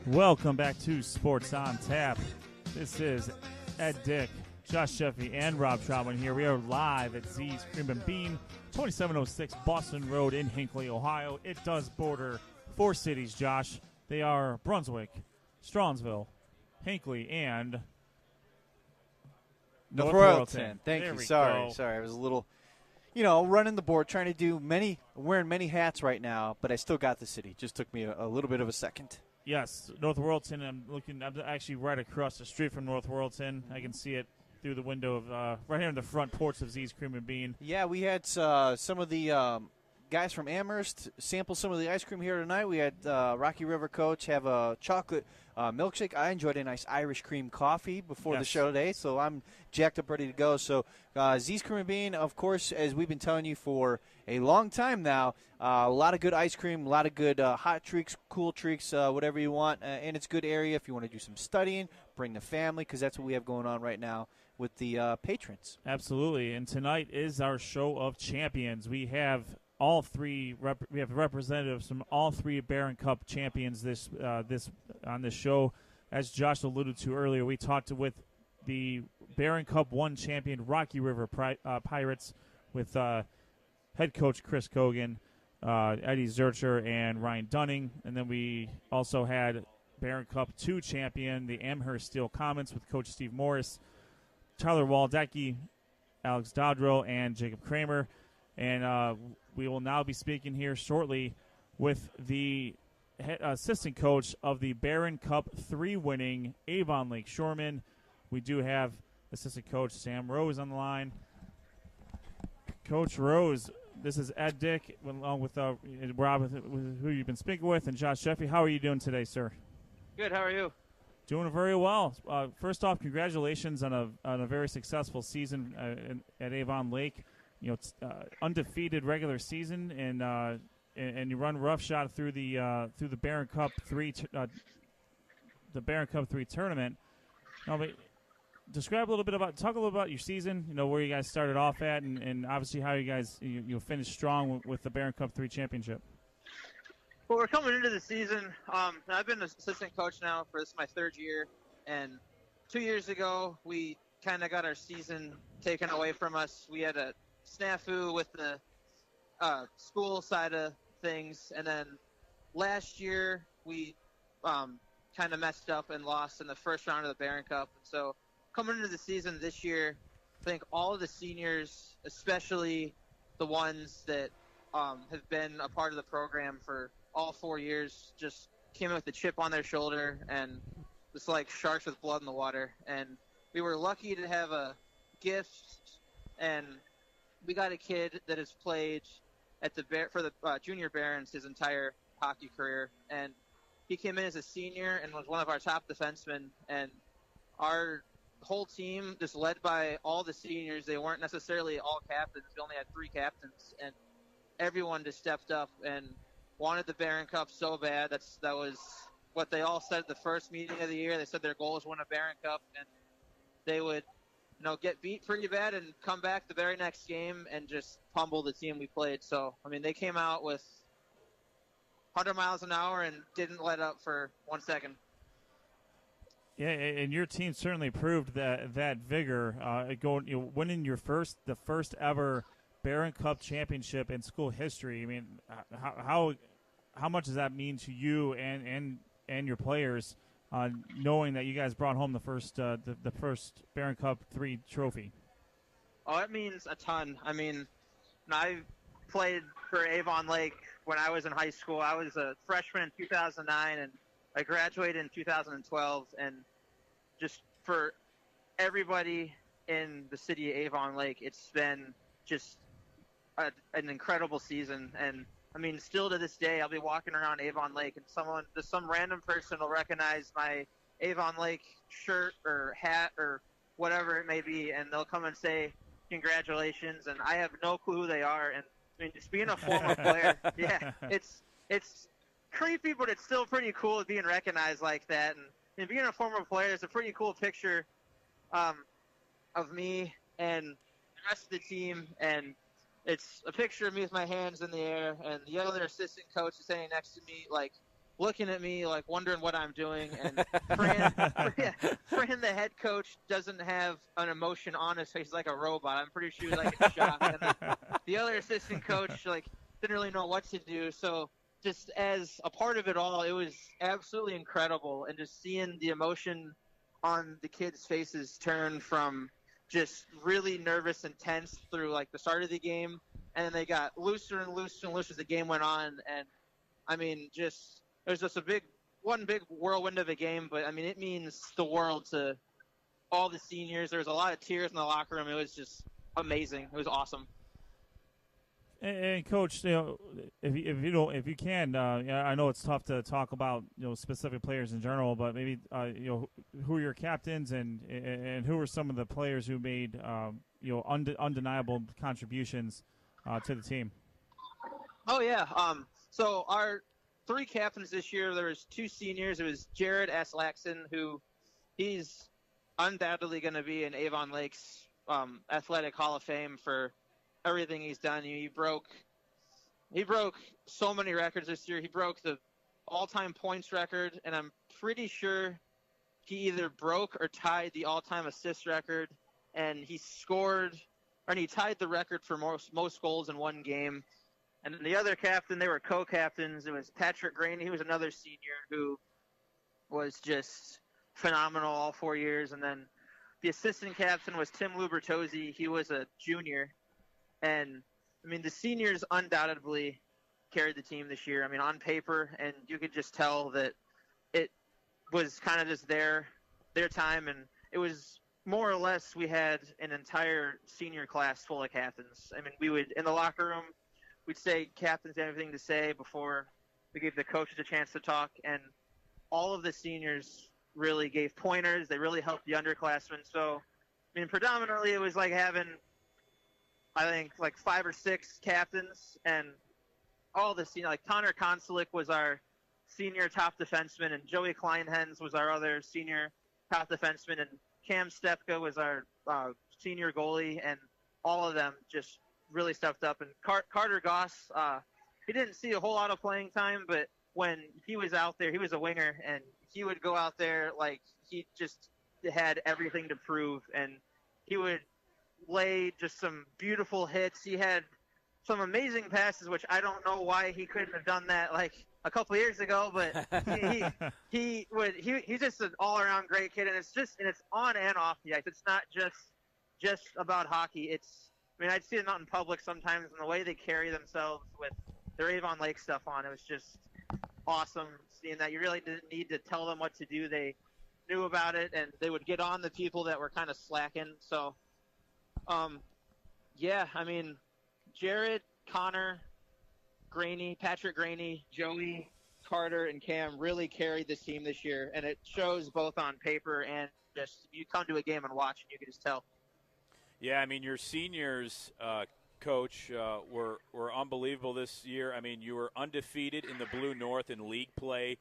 Welcome back to Sports on Tap. This is Ed Dick, Josh Sheffy, and Rob Troutman here. We are live at Z's Cream and Bean, 2706 Boston Road in Hinckley, Ohio. It does border 4 cities, Josh. They are Brunswick, Strongsville, Hinckley, and North Royalton. Thank you. Sorry. I was a little, running the board, trying to do wearing many hats right now, but I still got the city. Just took me a little bit of a second. Yes, North Royalton. I'm actually right across the street from North Royalton. I can see it through the window of right here in the front porch of Z's Cream and Bean. Yeah, we had some of the guys from Amherst sample some of the ice cream here tonight. We had Rocky River coach have a chocolate milkshake. I enjoyed a nice Irish cream coffee before the show today, so I'm jacked up, ready to go. So Z's Cream and Bean, of course, as we've been telling you for a long time now, a lot of good ice cream, a lot of good hot treats, cool treats, whatever you want, and it's a good area if you want to do some studying, bring the family, because that's what we have going on right now with the patrons. Absolutely, and tonight is our show of champions. We have all three. We have representatives from all 3 Barron Cup champions this on this show. As Josh alluded to earlier, we talked with the Barron Cup 1 champion Rocky River Pirates with head coach Chris Kogan, Eddie Zurcher, and Ryan Dunning, and then we also had Barron Cup 2 champion the Amherst Steel Comets with Coach Steve Morris, Tyler Waldecki, Alex Dodro, and Jacob Kramer. And we will now be speaking here shortly with the assistant coach of the Barron Cup 3 winning Avon Lake Shoremen. We do have assistant coach Sam Rose on the line. Coach Rose, this is Ed Dick along with Rob, who you've been speaking with, and Josh Sheffy. How are you doing today, sir? Good. How are you? Doing very well. First off, congratulations on a very successful season at Avon Lake. Undefeated regular season, and you run roughshod through the Barron Cup 3 the Barron Cup 3 tournament. Now, talk a little bit about your season. Where you guys started off at, and obviously how you guys you finished strong with the Barron Cup 3 championship. Well, we're coming into the season. I've been an assistant coach now for this is my 3rd year, and 2 years ago we kind of got our season taken away from us. We had a snafu with the school side of things, and then last year we kind of messed up and lost in the first round of the Barron Cup. So coming into the season this year, I think all of the seniors, especially the ones that have been a part of the program for all 4 years, just came in with a chip on their shoulder and just like sharks with blood in the water. And we were lucky to have a gift, and we got a kid that has played for the junior Barons his entire hockey career, and he came in as a senior and was one of our top defensemen. And our whole team, just led by all the seniors, they weren't necessarily all captains. We only had 3 captains, and everyone just stepped up and wanted the Barron Cup so bad. That was what they all said at the first meeting of the year. They said their goal was to win a Barron Cup, and they would get beat pretty bad and come back the very next game and just pummel the team we played. So, they came out with 100 miles an hour and didn't let up for 1 second. Yeah, and your team certainly proved that vigor, winning the first ever Barron Cup championship in school history. How much does that mean to you and your players? Knowing that you guys brought home the first Barron Cup 3 trophy. Oh, it means a ton. I played for Avon Lake when I was in high school. I was a freshman in 2009, and I graduated in 2012. And just for everybody in the city of Avon Lake, it's been just an incredible season. And still to this day, I'll be walking around Avon Lake, and some random person will recognize my Avon Lake shirt or hat or whatever it may be, and they'll come and say congratulations, and I have no clue who they are. And just being a former player, yeah, it's creepy, but it's still pretty cool being recognized like that. And being a former player is a pretty cool picture of me and the rest of the team, and it's a picture of me with my hands in the air, and the other assistant coach is standing next to me, like looking at me like wondering what I'm doing. And Fran, the head coach, doesn't have an emotion on his face, like a robot. I'm pretty sure he was like in shock. And then the other assistant coach like didn't really know what to do. So just as a part of it all, it was absolutely incredible. And just seeing the emotion on the kids' faces turn from just really nervous and tense through like the start of the game, and then they got looser and looser and looser as the game went on. And I mean, just it was just one big whirlwind of a game, but I mean, it means the world to all the seniors. There was a lot of tears in the locker room. It was just amazing. It was awesome. And Coach, if you can, I know it's tough to talk about specific players in general, but maybe who are your captains and who are some of the players who made undeniable contributions to the team. Oh yeah. So our 3 captains this year, there was 2 seniors. It was Jared Aslaxon, who he's undoubtedly going to be in Avon Lake's Athletic Hall of Fame for everything he's done. He broke so many records this year. He broke the all-time points record, and I'm pretty sure he either broke or tied the all-time assist record, and he tied the record for most goals in one game. And then the other captain, they were co-captains. It was Patrick Graney, who was another senior who was just phenomenal all 4 years. And then the assistant captain was Tim Lubertozzi. He was a junior. And, I mean, the seniors undoubtedly carried the team this year. I mean, on paper, and you could just tell that it was kind of just their time. And it was more or less we had an entire senior class full of captains. I mean, we would, in the locker room, we'd say captains had everything to say before we gave the coaches a chance to talk. And all of the seniors really gave pointers. They really helped the underclassmen. So, I mean, predominantly it was like having – I think like 5 or 6 captains, and all the senior, like Connor Konsulik was our senior top defenseman, and Joey Kleinhens was our other senior top defenseman, and Cam Stepka was our senior goalie, and all of them just really stepped up. And Carter Goss, he didn't see a whole lot of playing time, but when he was out there, he was a winger, and he would go out there like he just had everything to prove, and he would lay just some beautiful hits. He had some amazing passes, which I don't know why he couldn't have done that like a couple years ago, but he's just an all-around great kid, and it's on and off the ice. It's not just about hockey. I'd see them out in public sometimes, and the way they carry themselves with their Avon Lake stuff on, it was just awesome seeing that. You really didn't need to tell them what to do. They knew about it, and they would get on the people that were kind of slacking. So Jared, Connor, Graney, Patrick Graney, Joey, Carter, and Cam really carried this team this year, and it shows both on paper and just you come to a game and watch, and you can just tell. Yeah, I mean, your seniors, Coach, were unbelievable this year. I mean, you were undefeated in the Blue North in league play.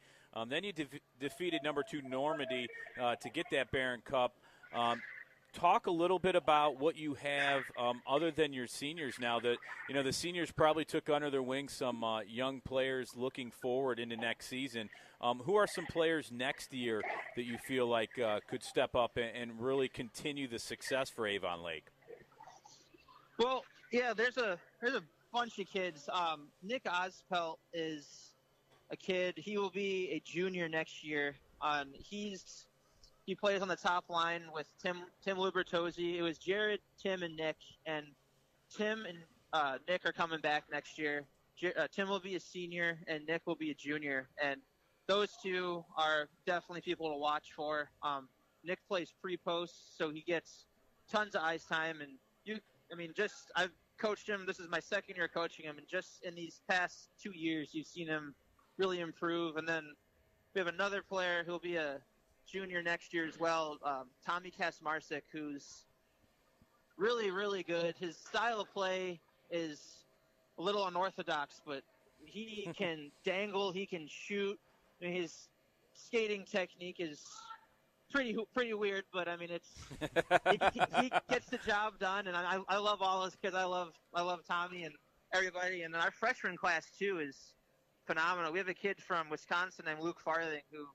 Then you defeated number 2 Normandy to get that Barron Cup. Talk a little bit about what you have other than your seniors now. That the seniors probably took under their wing some young players looking forward into next season. Who are some players next year that you feel like could step up and really continue the success for Avon Lake? Well, yeah, there's a bunch of kids. Nick Ospelt is a kid. He will be a junior next year. He plays on the top line with Tim Lubertozzi. It was Jared, Tim, and Nick. And Tim and Nick are coming back next year. Tim will be a senior, and Nick will be a junior. And those two are definitely people to watch for. Nick plays pre-post, so he gets tons of ice time. And I've coached him. This is my second year coaching him. And just in these past 2 years, you've seen him really improve. And then we have another player who'll be a junior next year as well, Tommy Kasmarsik, who's really, really good. His style of play is a little unorthodox, but he can dangle, he can shoot. I mean, his skating technique is pretty weird, but I mean, he gets the job done, and I love all his kids. I love Tommy and everybody, and then our freshman class too is phenomenal. We have a kid from Wisconsin named Luke Farthing who,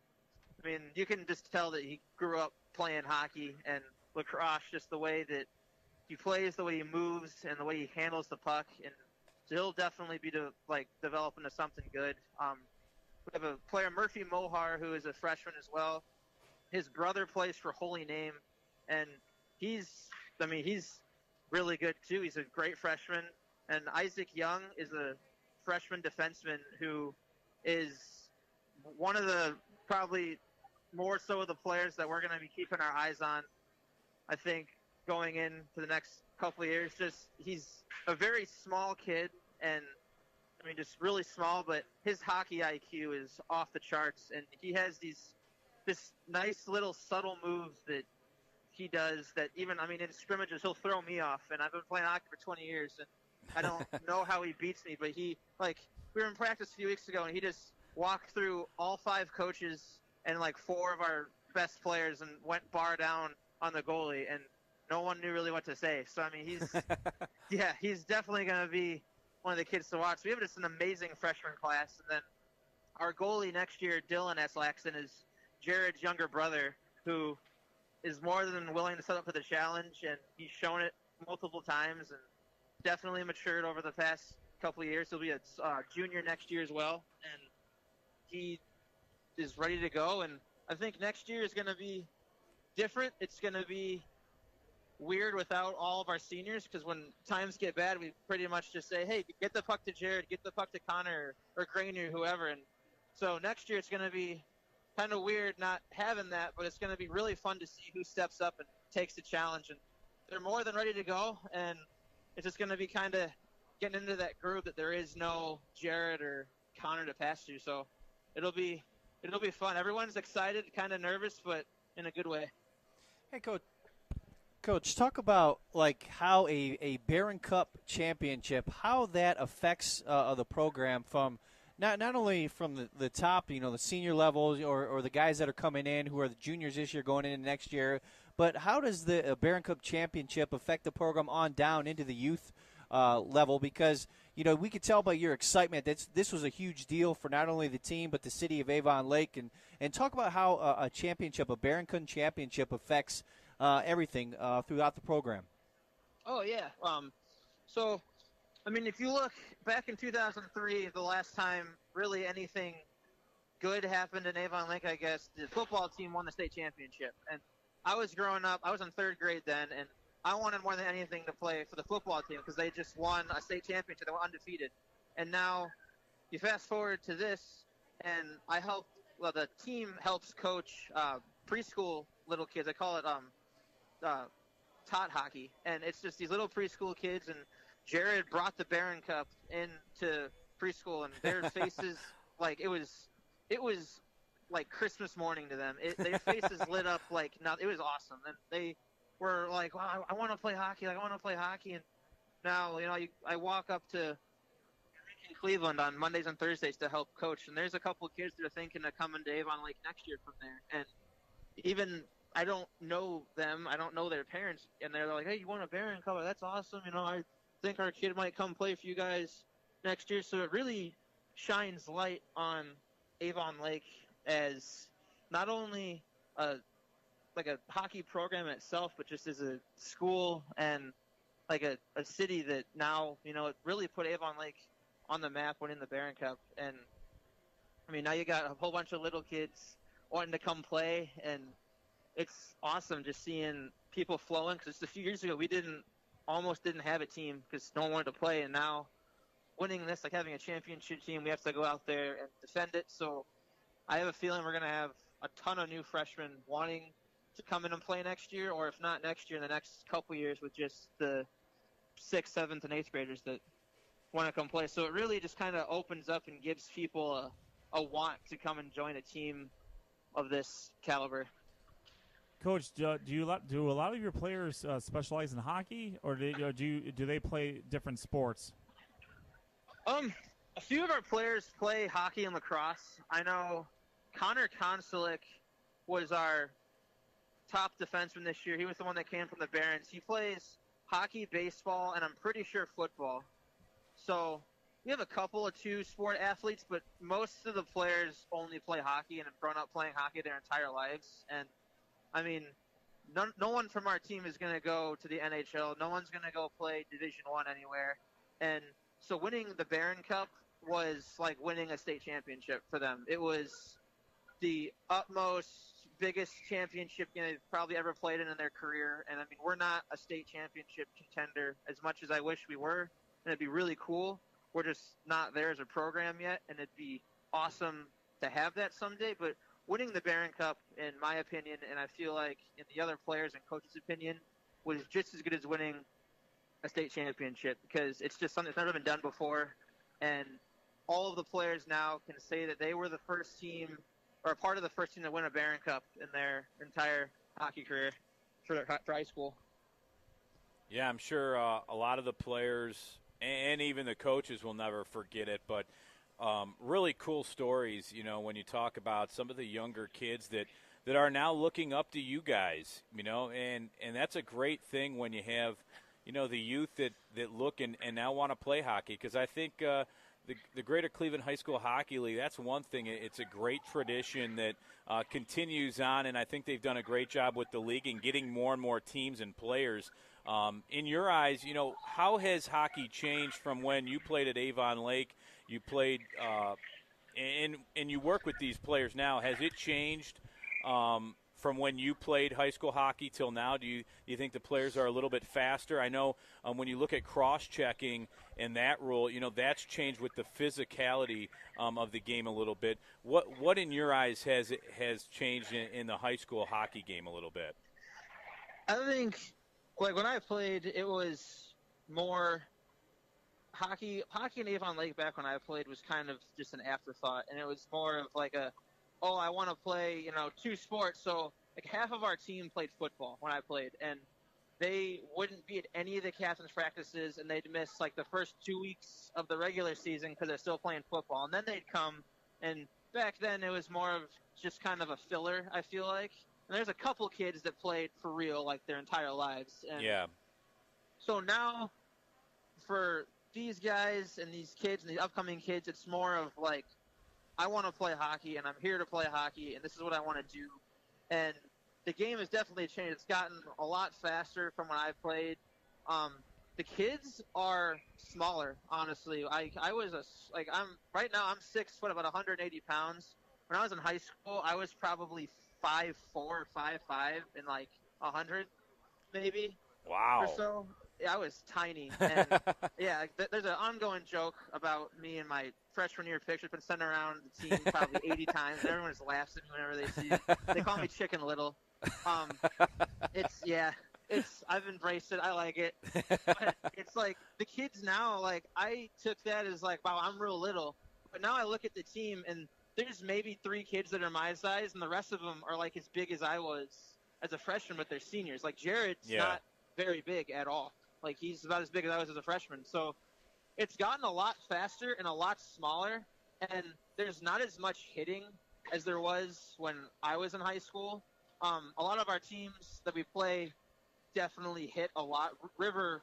I mean, you can just tell that he grew up playing hockey and lacrosse, just the way that he plays, the way he moves, and the way he handles the puck. And so he'll definitely be develop into something good. We have a player, Murphy Mohar, who is a freshman as well. His brother plays for Holy Name, and he's really good too. He's a great freshman. And Isaac Young is a freshman defenseman who is one of the probably more so of the players that we're going to be keeping our eyes on, I think, going into the next couple of years. Just he's a very small kid, and I mean just really small, but his hockey IQ is off the charts, and he has this nice little subtle moves that he does that even, I mean, in scrimmages he'll throw me off, and I've been playing hockey for 20 years, and I don't know how he beats me, but we were in practice a few weeks ago, and he just walked through all 5 coaches and 4 of our best players and went bar down on the goalie, and no one knew really what to say. So, I mean, he's definitely going to be one of the kids to watch. We have just an amazing freshman class, and then our goalie next year, Dylan Eslaxton, is Jared's younger brother, who is more than willing to set up for the challenge, and he's shown it multiple times and definitely matured over the past couple of years. He'll be a junior next year as well, and he is ready to go. And I think next year is going to be different. It's going to be weird without all of our seniors, because when times get bad, we pretty much just say, hey, get the puck to Jared, get the puck to Connor or Grainer, whoever. And so next year it's going to be kind of weird not having that, but it's going to be really fun to see who steps up and takes the challenge. And they're more than ready to go, and it's just going to be kind of getting into that groove that there is no Jared or Connor to pass to. So it'll be fun. Everyone's excited, kind of nervous, but in a good way. Hey, Coach, talk about how a Barron Cup championship, how that affects the program from not only from the top, the senior levels or the guys that are coming in who are the juniors this year going into next year, but how does the Barron Cup championship affect the program on down into the youth level? Because we could tell by your excitement that this was a huge deal for not only the team but the city of Avon Lake, and talk about how a championship, a Barron Cup championship, affects everything throughout the program. Oh yeah. So, I mean, if you look back in 2003, the last time really anything good happened in Avon Lake, I guess the football team won the state championship. And I was growing up, I was in 3rd grade then, and I wanted more than anything to play for the football team because they just won a state championship. They were undefeated. And now you fast forward to this, and the team helps coach preschool little kids. I call it tot hockey. And it's just these little preschool kids, and Jared brought the Barron Cup into preschool, and their faces, it was like Christmas morning to them. Their faces lit up it was awesome. And they were like, wow, I want to play hockey. I want to play hockey. And now, I walk up to Cleveland on Mondays and Thursdays to help coach. And there's a couple of kids that are thinking of coming to Avon Lake next year from there. And even I don't know them. I don't know their parents. And they're like, hey, you want a Barron Cup? That's awesome. I think our kid might come play for you guys next year. So it really shines light on Avon Lake as not only a hockey program itself, but just as a school and a city that now, it really put Avon Lake on the map winning the Barron Cup. And I mean, now you got a whole bunch of little kids wanting to come play, and it's awesome just seeing people flowing, because just a few years ago we almost didn't have a team because no one wanted to play, and now winning this, having a championship team, we have to go out there and defend it. So I have a feeling we're going to have a ton of new freshmen wanting to come in and play next year, or if not next year, in the next couple years with just the 6th, 7th, and 8th graders that want to come play. So it really just kind of opens up and gives people a want to come and join a team of this caliber. Coach, do a lot of your players specialize in hockey, or do they play different sports? A few of our players play hockey and lacrosse. I know Connor Konsulik was our top defenseman this year. He was the one that came from the Barons. He plays hockey, baseball, and I'm pretty sure football. So, we have a couple of two-sport athletes, but most of the players only play hockey and have grown up playing hockey their entire lives. And, I mean, no one from our team is going to go to the NHL. No one's going to go play Division I anywhere. And so winning the Barron Cup was like winning a state championship for them. It was the utmost, biggest championship they've probably ever played in their career. And, I mean, we're not a state championship contender as much as I wish we were, and it'd be really cool. We're just not there as a program yet, and it'd be awesome to have that someday. But winning the Barron Cup, in my opinion, and I feel like in the other players' and coaches' opinion, was just as good as winning a state championship, because it's just something that's never been done before. And all of the players now can say that they were the first team or a part of the first team to win a Barron Cup in their entire hockey career for high school. Yeah, I'm sure a lot of the players and even the coaches will never forget it. But really cool stories, you know, when you talk about some of the younger kids that are now looking up to you guys, you know, and that's a great thing when you have, you know, the youth that look and now want to play hockey. Because I think the Greater Cleveland High School Hockey League, that's one thing. It's a great tradition that continues on, and I think they've done a great job with the league and getting more and more teams and players. In your eyes, you know, how has hockey changed from when you played at Avon Lake, you played and you work with these players now? Has it changed from when you played high school hockey till now? Do you think the players are a little bit faster? I know when you look at cross-checking and that rule, you know, that's changed with the physicality of the game a little bit. What in your eyes has changed in the high school hockey game a little bit? I think, like, when I played, it was more hockey in Avon Lake back when I played was kind of just an afterthought, and it was more of like I want to play, you know, two sports. So like half of our team played football when I played, and they wouldn't be at any of the captain's practices, and they'd miss like the first 2 weeks of the regular season because they're still playing football. And then they'd come, and back then it was more of just kind of a filler, I feel like. And there's a couple kids that played for real like their entire lives. And yeah. So now for these guys and these kids and the upcoming kids, it's more of like, I want to play hockey, and I'm here to play hockey, and this is what I want to do. And the game has definitely changed. It's gotten a lot faster from when I played. The kids are smaller, honestly. I'm right now I'm 6 foot, about 180 pounds. When I was in high school, I was probably 5'4", 5'5", and like 100, maybe. Wow. Or so. Yeah, I was tiny. And yeah, there's an ongoing joke about me and my freshman year picture. Been sent around the team probably 80 times. Everyone just laughs at me whenever they see it. They call me Chicken Little. I've embraced it. I like it. But it's like the kids now, like I took that as like, wow, I'm real little. But now I look at the team and there's maybe 3 kids that are my size, and the rest of them are like as big as I was as a freshman, but they're seniors. Like Jared's not very big at all. Like he's about as big as I was as a freshman. So it's gotten a lot faster and a lot smaller, and there's not as much hitting as there was when I was in high school. A lot of our teams that we play definitely hit a lot. River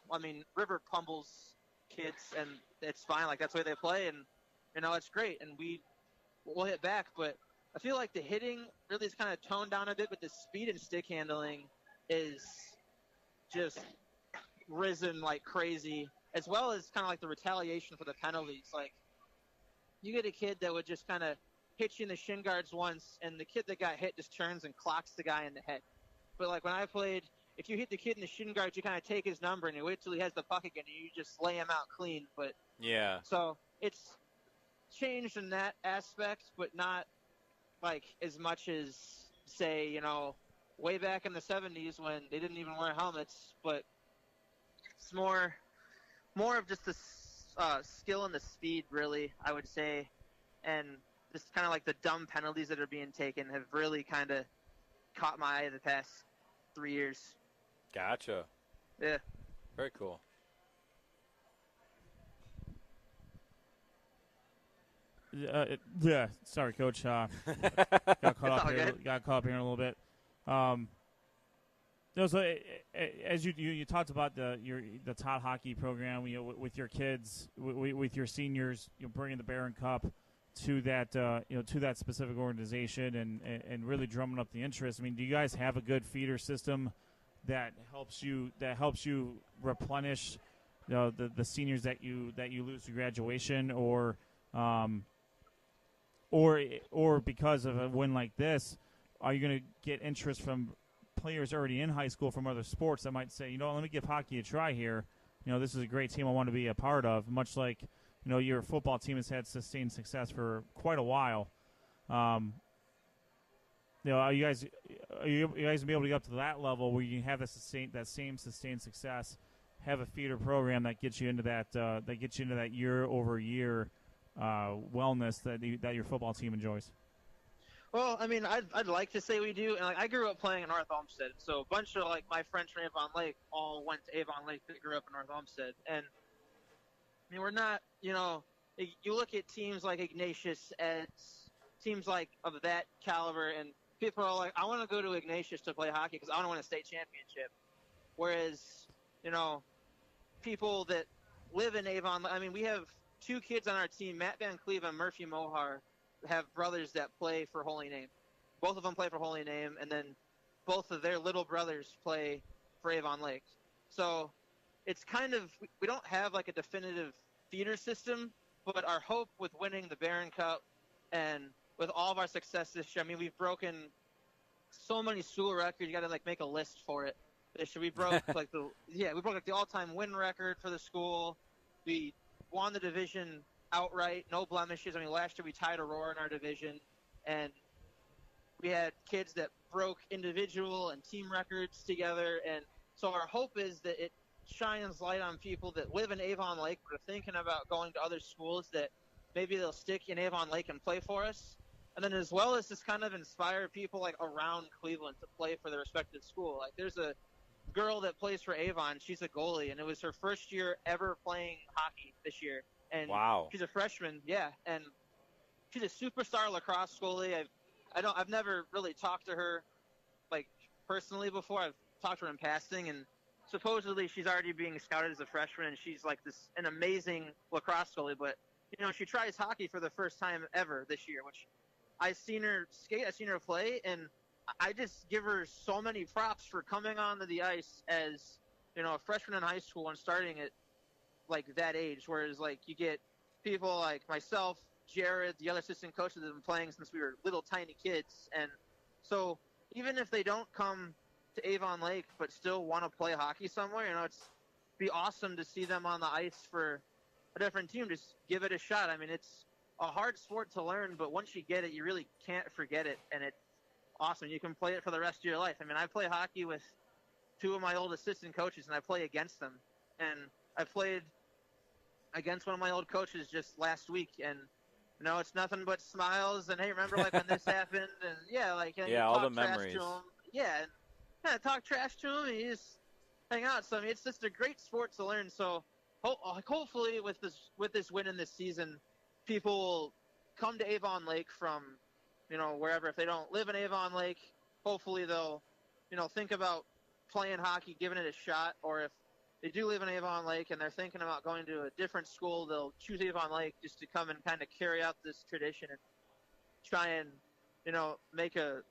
pummels kids, and it's fine. Like that's the way they play, and you know it's great, and we'll hit back. But I feel like the hitting really is kind of toned down a bit, but the speed and stick handling is just risen like crazy, as well as kind of like the retaliation for the penalties. Like you get a kid that would just kind of hit you in the shin guards once, and the kid that got hit just turns and clocks the guy in the head. But like when I played, if you hit the kid in the shin guards, you kind of take his number and you wait till he has the puck again and you just lay him out clean. But yeah, so it's changed in that aspect, but not like as much as say, you know, way back in the 70s when they didn't even wear helmets. But it's more of just the skill and the speed, really, I would say. And just kind of like the dumb penalties that are being taken have really kind of caught my eye the past 3 years. Gotcha. Yeah. Very cool. Yeah, sorry, Coach. Got caught up here a little bit. So as you talked about the Todd hockey program, with your kids, with your seniors, bringing the Barron Cup to that to that specific organization and really drumming up the interest. I mean, do you guys have a good feeder system that helps you replenish the seniors that you lose to graduation, or because of a win like this, are you going to get interest from players already in high school from other sports that might say, let me give hockey a try here. This is a great team I want to be a part of, much like, your football team has had sustained success for quite a while. Are you guys going to be able to get up to that level where you can have that same sustained success, have a feeder program that gets you into that year-over-year wellness that your football team enjoys? Well, I mean, I'd like to say we do, and I grew up playing in North Olmsted, so a bunch of my friends from Avon Lake all went to Avon Lake that grew up in North Olmsted, and I mean, we're not, you look at teams like Ignatius, teams of that caliber, and people are like, I want to go to Ignatius to play hockey because I want to win a state championship, whereas, people that live in Avon, I mean, we have 2 kids on our team, Matt Van Cleve and Murphy Mohar, have brothers that play for Holy Name. Both of them play for Holy Name, and then both of their little brothers play for Avon Lake. So it's kind of, we don't have a definitive feeder system, but our hope with winning the Barron Cup and with all of our success this year, I mean, we've broken so many school records. You got to make a list for it. This year we broke the all-time win record for the school. We won the division outright, no blemishes. I mean, last year we tied Aurora in our division, and we had kids that broke individual and team records together. And so our hope is that it shines light on people that live in Avon Lake but are thinking about going to other schools, that maybe they'll stick in Avon Lake and play for us. And then as well as just kind of inspire people around Cleveland to play for their respective school. There's a girl that plays for Avon. She's a goalie, and it was her first year ever playing hockey this year. And wow. She's a freshman, yeah, and she's a superstar lacrosse goalie. I've never really talked to her personally before. I've talked to her in passing, and supposedly she's already being scouted as a freshman, and she's an amazing lacrosse goalie. But she tries hockey for the first time ever this year, which I've seen her skate, I've seen her play, and I just give her so many props for coming onto the ice as a freshman in high school and starting at that age, whereas you get people like myself, Jared, the other assistant coaches that have been playing since we were little tiny kids. And so even if they don't come to Avon Lake but still want to play hockey somewhere, it's be awesome to see them on the ice for a different team. Just give it a shot. I mean, it's a hard sport to learn, but once you get it, you really can't forget it, and it's awesome. You can play it for the rest of your life. I mean, I play hockey with 2 of my old assistant coaches, and I play against them, and I played against one of my old coaches just last week, and it's nothing but smiles and, hey, remember when this happened, and all the memories. And talk trash to him, and you just hang out. So I mean, it's just a great sport to learn. So hopefully with this win in this season, people will come to Avon Lake from wherever. If they don't live in Avon Lake, hopefully they'll think about playing hockey, giving it a shot, or if they do live in Avon Lake and they're thinking about going to a different school, they'll choose Avon Lake just to come and kind of carry out this tradition and try and, make a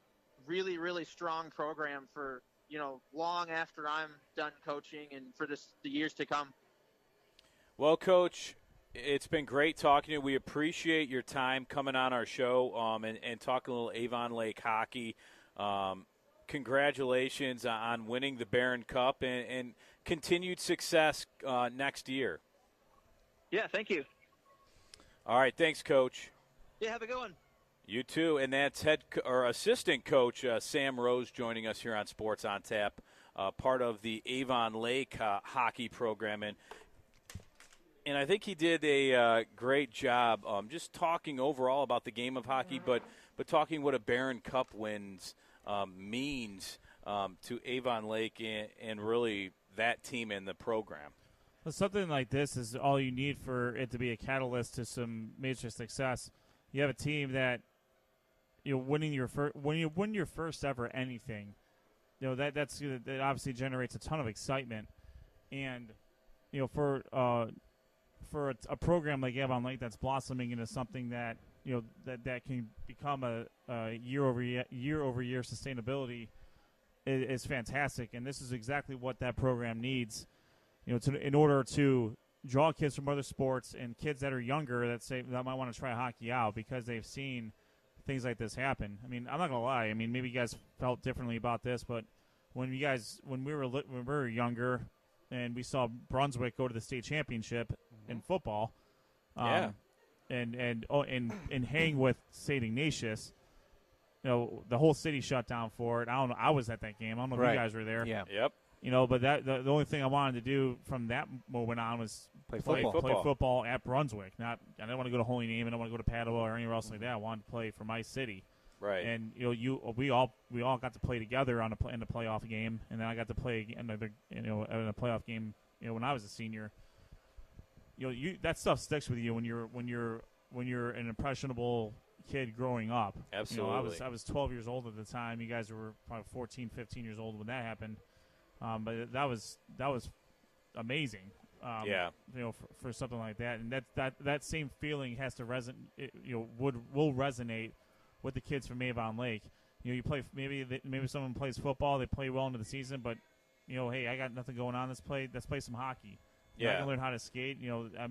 really, really strong program for, long after I'm done coaching and for the years to come. Well, Coach, it's been great talking to you. We appreciate your time coming on our show and talking a little Avon Lake hockey. Congratulations on winning the Barron Cup and continued success next year. Yeah, thank you. All right, thanks, Coach. Yeah, have a good one. You too, and that's assistant coach Sam Rose joining us here on Sports on Tap, part of the Avon Lake hockey program, and I think he did a great job just talking overall about the game of hockey, but talking what a Barron Cup wins means to Avon Lake and really that team and the program. Well, something like this is all you need for it to be a catalyst to some major success. You have a team that when you win your first ever anything, that obviously generates a ton of excitement, and for a program like Avon Lake that's blossoming into something that that can become a year over year sustainability is fantastic, and this is exactly what that program needs, in order to draw kids from other sports and kids that are younger that might want to try hockey out because they've seen things like this happen. I mean, I'm not gonna lie. I mean, maybe you guys felt differently about this, but when we were younger and we saw Brunswick go to the state championship in football, and hang with St. Ignatius, the whole city shut down for it. I don't know. I was at that game. I don't know if you guys were there. Yeah. Yep. But the only thing I wanted to do from that moment on was play football at Brunswick. I didn't want to go to Holy Name. I didn't want to go to Padua or anywhere else like that. I wanted to play for my city. Right. And we all got to play together in the playoff game, and then I got to play another in a playoff game. When I was a senior. That stuff sticks with you when you're an impressionable kid growing up. Absolutely. I was 12 years old at the time. You guys were probably 14, 15 years old when that happened. But that was amazing. For something like that, and that same feeling has to will resonate with the kids from Avon Lake. You play maybe someone plays football, they play well into the season, but hey, I got nothing going on. Let's play some hockey. I can learn how to skate.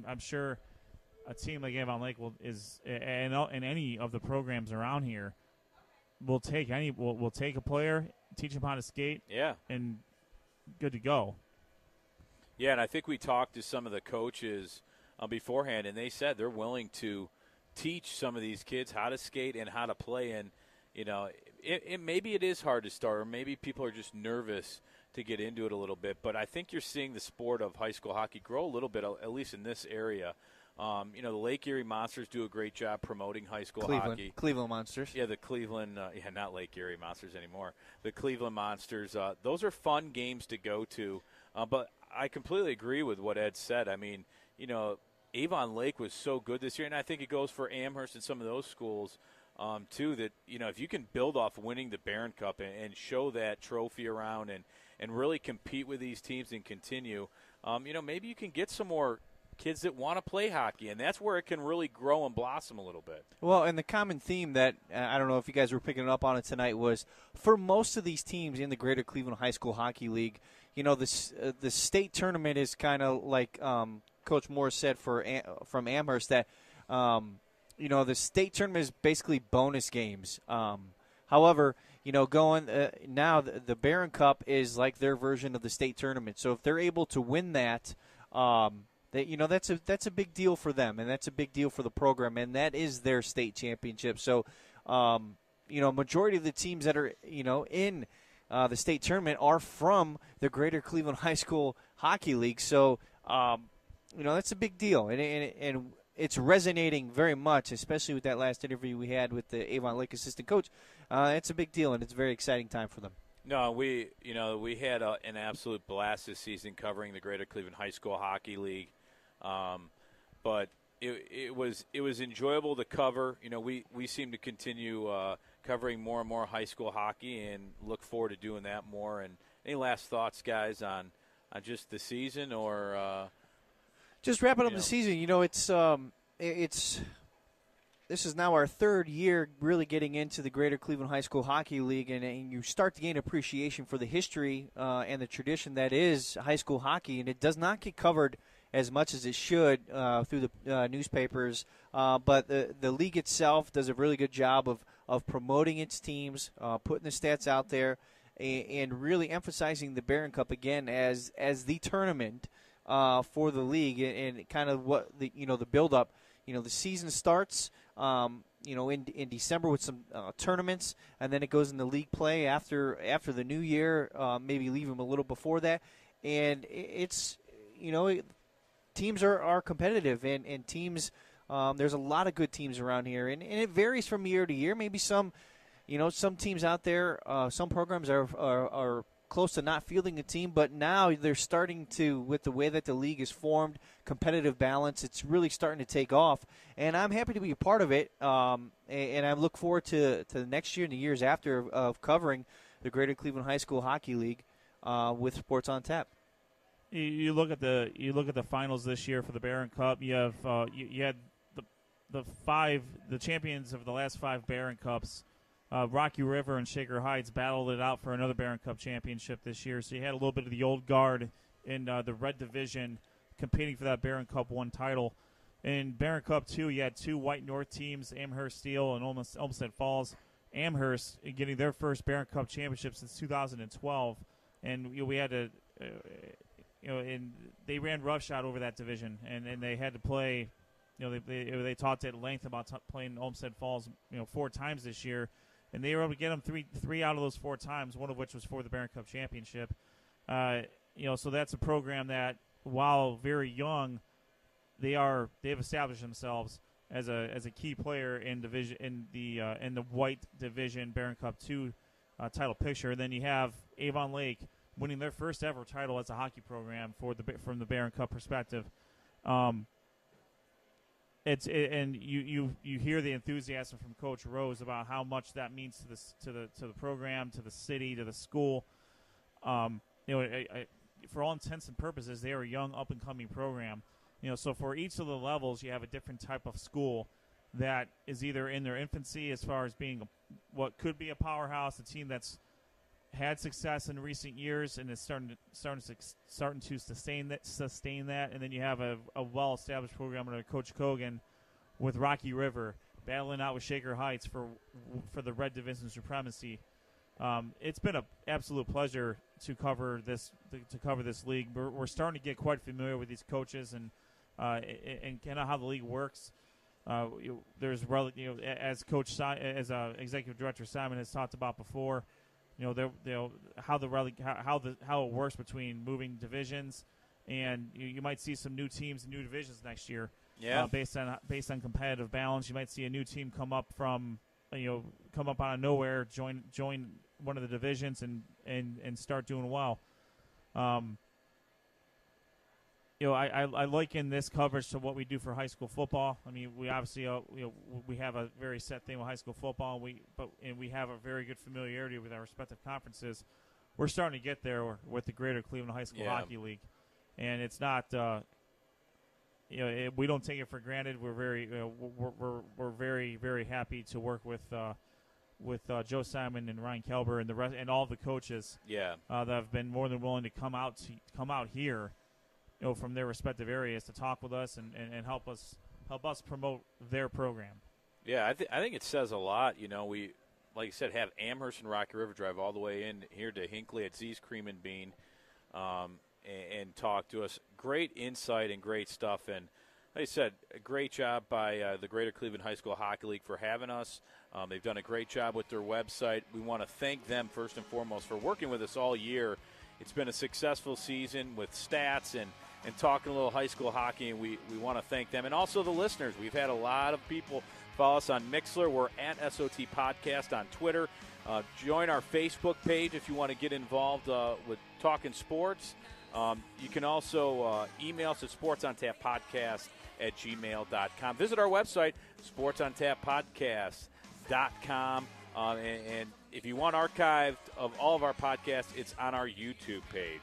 I'm sure a team like Avon Lake and any of the programs around here will take a player, teach him how to skate. Yeah. And good to go. Yeah, and I think we talked to some of the coaches beforehand, and they said they're willing to teach some of these kids how to skate and how to play. And maybe it is hard to start, or maybe people are just nervous to get into it a little bit. But I think you're seeing the sport of high school hockey grow a little bit, at least in this area. The Lake Erie Monsters do a great job promoting high school hockey. Cleveland Monsters. Yeah, the Cleveland, not Lake Erie Monsters anymore. The Cleveland Monsters. Those are fun games to go to. But I completely agree with what Ed said. I mean, Avon Lake was so good this year, and I think it goes for Amherst and some of those schools too. That if you can build off winning the Barron Cup and show that trophy around and really compete with these teams and continue, maybe you can get some more kids that want to play hockey, and that's where it can really grow and blossom a little bit. Well, and the common theme that I don't know if you guys were picking up on it tonight was for most of these teams in the Greater Cleveland High School Hockey League, the state tournament is kind of like Coach Morris said from Amherst that the state tournament is basically bonus games. However, going now the Barron Cup is like their version of the state tournament. So if they're able to win that. That's a big deal for them, and that's a big deal for the program, and that is their state championship. So, majority of the teams that are in the state tournament are from the Greater Cleveland High School Hockey League. So, that's a big deal, and it's resonating very much, especially with that last interview we had with the Avon Lake assistant coach. It's a big deal, and it's a very exciting time for them. No, we had an absolute blast this season covering the Greater Cleveland High School Hockey League. But it was enjoyable to cover. We seem to continue covering more and more high school hockey and look forward to doing that more. And any last thoughts, guys, on just the season or just wrapping up the season? This is now our third year really getting into the Greater Cleveland High School Hockey League, and you start to gain appreciation for the history and the tradition that is high school hockey, and it does not get covered as much as it should through the newspapers. But the league itself does a really good job of promoting its teams, putting the stats out there, and really emphasizing the Barron Cup again as the tournament for the league, and kind of what the build-up. The season starts, in December with some tournaments, and then it goes into league play after the new year, maybe leave them a little before that. And it's, teams are competitive, and teams, there's a lot of good teams around here, and it varies from year to year. Maybe some teams out there, some programs are close to not fielding a team, but now they're starting to, with the way that the league is formed, competitive balance, it's really starting to take off, and I'm happy to be a part of it, and I look forward to the next year and the years after of covering the Greater Cleveland High School Hockey League with Sports on Tap. You look at the finals this year for the Barron Cup. You have you had the champions of the last 5 Barron Cups. Rocky River and Shaker Heights battled it out for another Barron Cup championship this year. So you had a little bit of the old guard in the red division competing for that Barron Cup 1 title. In Barron Cup 2, you had 2 White North teams, Amherst Steel and Olmsted Falls. Amherst getting their first Barron Cup championship since 2012, and we had to, and they ran roughshod over that division, and they had to play. They talked at length about playing Olmsted Falls, 4 times this year, and they were able to get them three out of those 4 times, one of which was for the Barron Cup championship. So that's a program that, while very young, they've established themselves as a key player in the white division Barron Cup 2 title picture. And then you have Avon Lake winning their first ever title as a hockey program from the Barron Cup perspective. And you hear the enthusiasm from Coach Rose about how much that means to the program, to the city, to the school. For all intents and purposes, they are a young, up and coming program. So for each of the levels, you have a different type of school that is either in their infancy as far as being what could be a powerhouse, a team that's had success in recent years and is starting to sustain that, and then you have a well-established program under Coach Kogan with Rocky River battling out with Shaker Heights for the red division supremacy. It's been an absolute pleasure to cover this league. We're starting to get quite familiar with these coaches and kind of how the league works. There's as Executive Director Simon has talked about before, how it works between moving divisions, and you might see some new teams and new divisions next year. Yeah. Based on competitive balance, you might see a new team come up out of nowhere, join one of the divisions and start doing well. I liken this coverage to what we do for high school football. I mean, we obviously we have a very set thing with high school football, and we have a very good familiarity with our respective conferences. We're starting to get there with the Greater Cleveland High School Hockey League, and it's not. We don't take it for granted. We're very very happy to work with Joe Simon and Ryan Kelber and the rest and all the coaches. Yeah. That have been more than willing to come out here, from their respective areas to talk with us and help us promote their program. Yeah, I think it says a lot. We, like you said, have Amherst and Rocky River drive all the way in here to Hinckley at Z's Cream and Bean, and talk to us. Great insight and great stuff. And like I said, a great job by the Greater Cleveland High School Hockey League for having us. They've done a great job with their website. We want to thank them first and foremost for working with us all year. It's been a successful season with stats and talking a little high school hockey, and we want to thank them. And also the listeners. We've had a lot of people follow us on Mixler. We're at SOT Podcast on Twitter. Join our Facebook page if you want to get involved with talking sports. You can also email us at sportsontap.podcast@gmail.com. Visit our website, sportsontap.podcast.com. And if you want archived of all of our podcasts, it's on our YouTube page.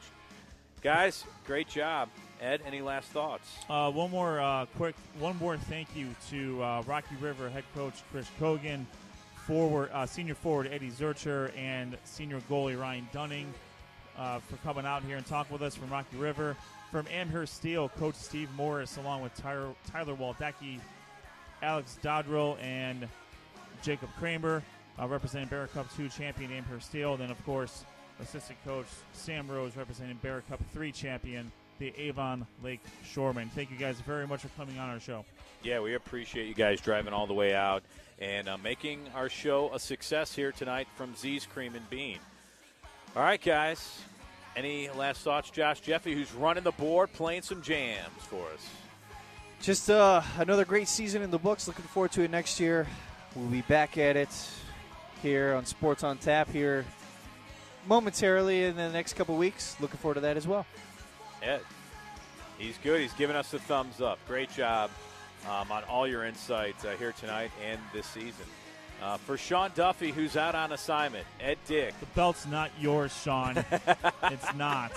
Guys, great job. Ed, any last thoughts? One more thank you to Rocky River head coach Chris Kogan, senior forward Eddie Zurcher, and senior goalie Ryan Dunning for coming out here and talking with us from Rocky River. From Amherst Steel, Coach Steve Morris, along with Tyler Waldecki, Alex Dodrill, and Jacob Kramer, representing Barron Cup 2 champion Amherst Steel. Then, of course, assistant coach Sam Rose, representing Barron Cup 3 champion, the Avon Lake Shoremen. Thank you guys very much for coming on our show. Yeah, we appreciate you guys driving all the way out and making our show a success here tonight from Z's Cream and Bean. All right, guys. Any last thoughts, Josh Jeffy, who's running the board, playing some jams for us? Just another great season in the books. Looking forward to it next year. We'll be back at it here on Sports on Tap here momentarily in the next couple weeks. Looking forward to that as well. Ed, he's good. He's giving us the thumbs up. Great job on all your insights here tonight and this season. For Sean Duffy, who's out on assignment, Ed Dick. The belt's not yours, Sean. It's not.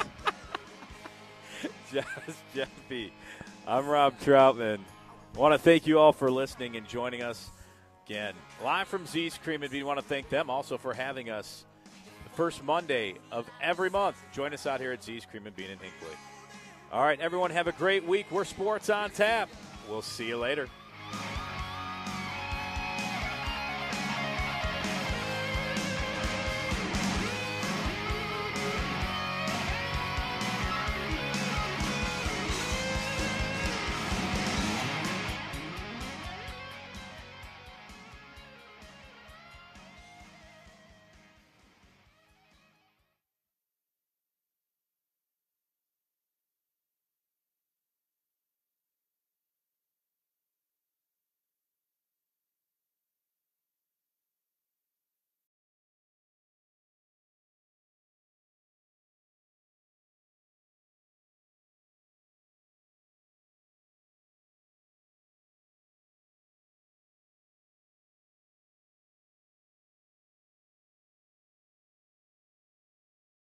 Just Jeff B. I'm Rob Troutman. I want to thank you all for listening and joining us again. Live from Z's Cream and Bean. I want to thank them also for having us the first Monday of every month. Join us out here at Z's Cream and Bean in Hinckley. All right, everyone, have a great week. We're Sports on Tap. We'll see you later.